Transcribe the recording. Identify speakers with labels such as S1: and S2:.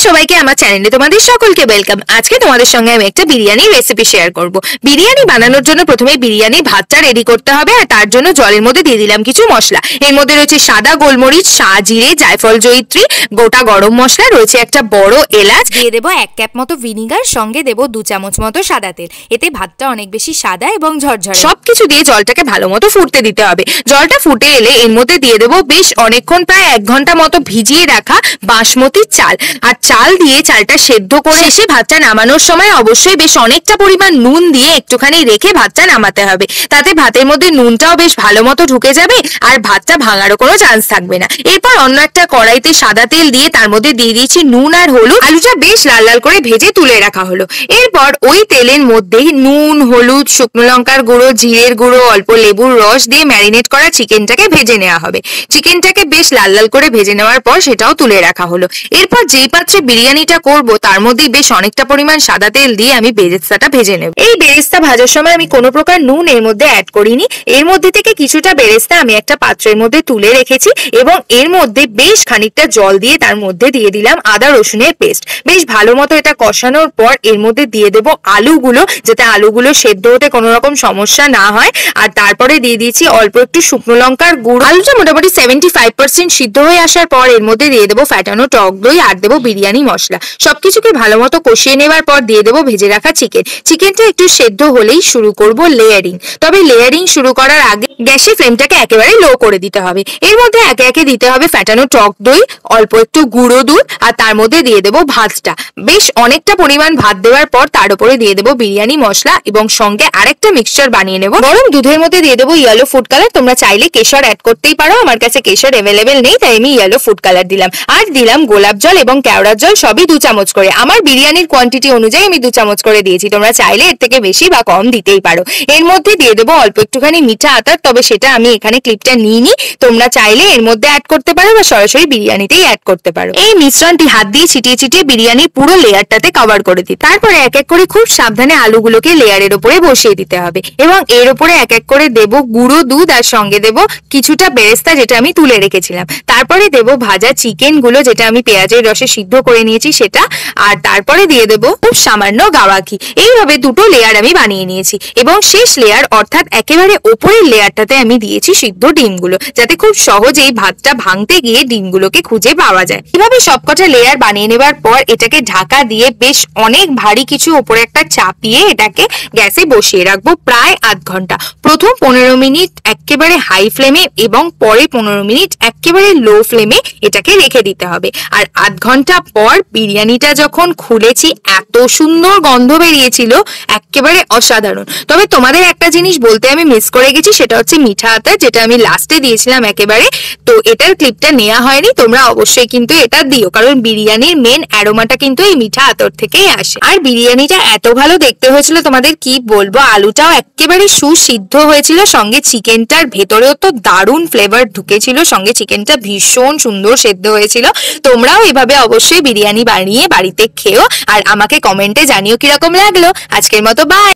S1: সবাইকে আমার চ্যানেলে তোমাদের সকলকে ওয়েলকাম। আজকে তোমাদের সঙ্গে আমি একটা বিরিয়ানি রেসিপি শেয়ার করব। বিরিয়ানি বানানোর জন্য প্রথমে বিরিয়ানি ভাতটা রেডি করতে হবে, আর তার জন্য জলের মধ্যে দিয়ে দিলাম কিছু মশলা। এর মধ্যে রয়েছে সাদা গোলমরিচ, জিরে, জায়ফল, জয়িত্রী, গোটা গরম মশলা, রয়েছে একটা বড় এলাচ, দিয়ে দেবো 1 কাপ মতো ভিনিগার, সঙ্গে দেবো 2 চামচ মতো সাদা তেল। এতে ভাতটা অনেক বেশি সাদা এবং ঝরঝরে। সবকিছু দিয়ে জলটাকে ভালো মতো ফুটতে দিতে হবে। জলটা ফুটে এলে এর মধ্যে দিয়ে দেবো বেশ অনেকক্ষণ, প্রায় 1 ঘন্টা মতো ভিজিয়ে রাখা বাসমতি চাল। আর চাল দিয়ে চালটা সেদ্ধ করে এসে ভাতটা নামানোর সময় অবশ্যই বেশ অনেকটা পরিমাণ নুন দিয়ে একটুখানি রেখে ভাতটা নামাতে হবে। তাতে ভাতের মধ্যে নুনটাও বেশ ভালো মতো ঢুকে যাবে আর ভাতটা ভাঙারও কোনো চান্স থাকবে না। এরপর অন্য একটা কড়াইতে সাদা তেল দিয়ে তার মধ্যে দিয়ে দিয়েছি নুন আর হলুদ। আলুটা বেশ লাল লাল করে ভেজে তুলে রাখা হলো। এরপর ওই তেলের মধ্যেই নুন, হলুদ, শুকনো লঙ্কার গুঁড়ো, জিরের গুঁড়ো, অল্প লেবুর রস দিয়ে ম্যারিনেট করা চিকেনটাকে ভেজে নেওয়া হবে। চিকেনটাকে বেশ লাল লাল করে ভেজে নেওয়ার পর সেটাও তুলে রাখা হলো। এরপর যেই পাত্রে বিরিয়ানিটা করব তার মধ্যে বেশ অনেকটা পরিমাণ সাদা তেল দিয়ে আমি বেরেস্তাটা ভেজে নেব। এই বেরেস্তা ভাজার সময় আমি কোনো প্রকার নুন এর মধ্যে অ্যাড করিনি। এর মধ্যে থেকে কিছুটা বেরেস্তা আমি একটা পাত্রের মধ্যে তুলে রেখেছি এবং এর মধ্যে বেশ খানিকটা জল দিয়ে তার মধ্যে দিয়ে দিলাম আদা রসুনের পেস্ট। বেশ ভালো মতো এটা কষানোর পর এর মধ্যে দিয়ে দেবো আলুগুলো, যাতে আলুগুলো সেদ্ধ হতে কোনো রকম সমস্যা না হয়। আর তারপরে দিয়ে দিয়েছি অল্প একটু শুকনো লঙ্কার গুঁড়ো। আলুটা মোটামুটি 75% সিদ্ধ হয়ে আসার পর এর মধ্যে দিয়ে দেবো ফ্যাটানো টক দই আর দেবো বিরিয়ানি মশলা। সবকিছুকে ভালো মতো কষিয়ে নেওয়ার পর দিয়ে দেবো ভেজে রাখা চিকেন। চিকেনটা একটু সেদ্ধ হলেই শুরু করব লেয়ারিং। তবে লেয়ারিং শুরু করার আগে গ্যাসের ফ্লেমটাকে একেবারে লো করে দিতে হবে। এর মধ্যে একে একে দিতে হবে ফ্যাটানো টক দই, অল্প একটু গুঁড়ো দুধ, আর তার মধ্যে দিয়ে দেবো ভাতটা। বেশ অনেকটা পরিমাণ ভাত দেওয়ার পর তার উপরে দিয়ে দেবো বিরিয়ানি মশলা এবং সঙ্গে আরেকটা মিক্সচার বানিয়ে নেবো। গরম দুধের মধ্যে দিয়ে দেবো ইয়েলো ফুড কালার। তোমরা চাইলে কেশর অ্যাড করতেই পারো, আমার কাছে কেশর অ্যাভেলেবেল নেই তাই আমি ইয়েলো ফুড কালার দিলাম। আর দিলাম গোলাপ জল এবং কেওড়ার জল, সবই 2 চামচ করে। আমার বিরিয়ানির কোয়ান্টিটি অনুযায়ী আমি 2 চামচ করে দিয়েছি, তোমরা চাইলে এর থেকে বেশি বা কম দিতেই পারো। এর মধ্যে দিয়ে দেবো অল্প একটুখানি মিঠা আতর, তবে সেটা আমি এখানে ক্লিপটা নিইনি। তোমরা চাইলে এর মধ্যে অ্যাড করতে পারো বা সরাসরি বিরিয়ানিতেই অ্যাড করতে পারো। এই মিশ্রণটি হাত দিয়ে ছিটিয়ে ছিটিয়ে বিরিয়ানির পুরো লেয়ারটাতে কভার করে দিই। তারপরে এক এক করে খুব সাবধানে আলুগুলোকে লেয়ারের উপরে বসিয়ে দিতে হবে এবং এর উপরে এক এক করে দেবো গুঁড়ো দুধ আর সঙ্গে দেবো কিছুটা বেরেস্তা যেটা আমি তুলে রেখেছিলাম। তারপরে দেবো ভাজা চিকেন গুলো যেটা আমি পেঁয়াজের রসে সিদ্ধ করে নিয়েছি সেটা, আর তারপরে দিয়ে দেবো খুব সামান্য গাওয়া ঘি। এইভাবে 2টো লেয়ার আমি বানিয়ে নিয়েছি এবং শেষ লেয়ার অর্থাৎ একেবারে ওপরের লেয়ারটাতে আমি দিয়েছি সিদ্ধ ডিমগুলো, যাতে খুব সহজেই ভাতটা ভাঙতে গিয়ে ডিমগুলোকে খুঁজে পাওয়া যায়। এভাবে সবকটা লেয়ার বানিয়ে নেবার পর এটাকে ঢাকা দিয়ে বেশ অনেক ভারী কিছু ওপরে একটা চাপিয়ে এটাকে গ্যাসে বসিয়ে রাখবো প্রায় আধ ঘন্টা। প্রথম 15 মিনিট একেবারে হাই ফ্লেমে এবং পরে 15 মিনিট একেবারে লো ফ্লেমে এটাকে রেখে দিতে হবে। আর আধ ঘন্টা পর বিরিয়ানিটা যখন খুলেছি এত সুন্দর গন্ধ বেরিয়েছিল, একেবারে অসাধারণ। তবে তোমাদের একটা জিনিস বলতে আমি মিস করে গেছি, সেটা হচ্ছে মিঠা আতর, যেটা আমি লাস্টে দিয়েছিলাম একেবারে। তো এটার ক্লিপটা নেওয়া হয়নি, তোমরা অবশ্যই কিন্তু এটা দিও, কারণ বিরিয়ানির মেন অ্যারোমাটা কিন্তু এই মিঠা আতর থেকেই আসে। আর বিরিয়ানিটা এত ভালো দেখতে হয়েছিল তোমাদের কি বলবো, আলুটাও একেবারে সুসিদ্ধ হয়েছিল, সঙ্গে চিকেনটার ভেতরেও তো দারুণ ফ্লেভার ঢুকেছিল, সঙ্গে চিকেনটা ভীষণ সুন্দর সেদ্ধ হয়েছিল। তোমরাও এভাবে অবশ্যই বিরিয়ানি বানিয়ে বাড়িতে খেও আর আমাকে কমেন্টে জানিও কিরকম লাগলো। আজকের মতো বাই।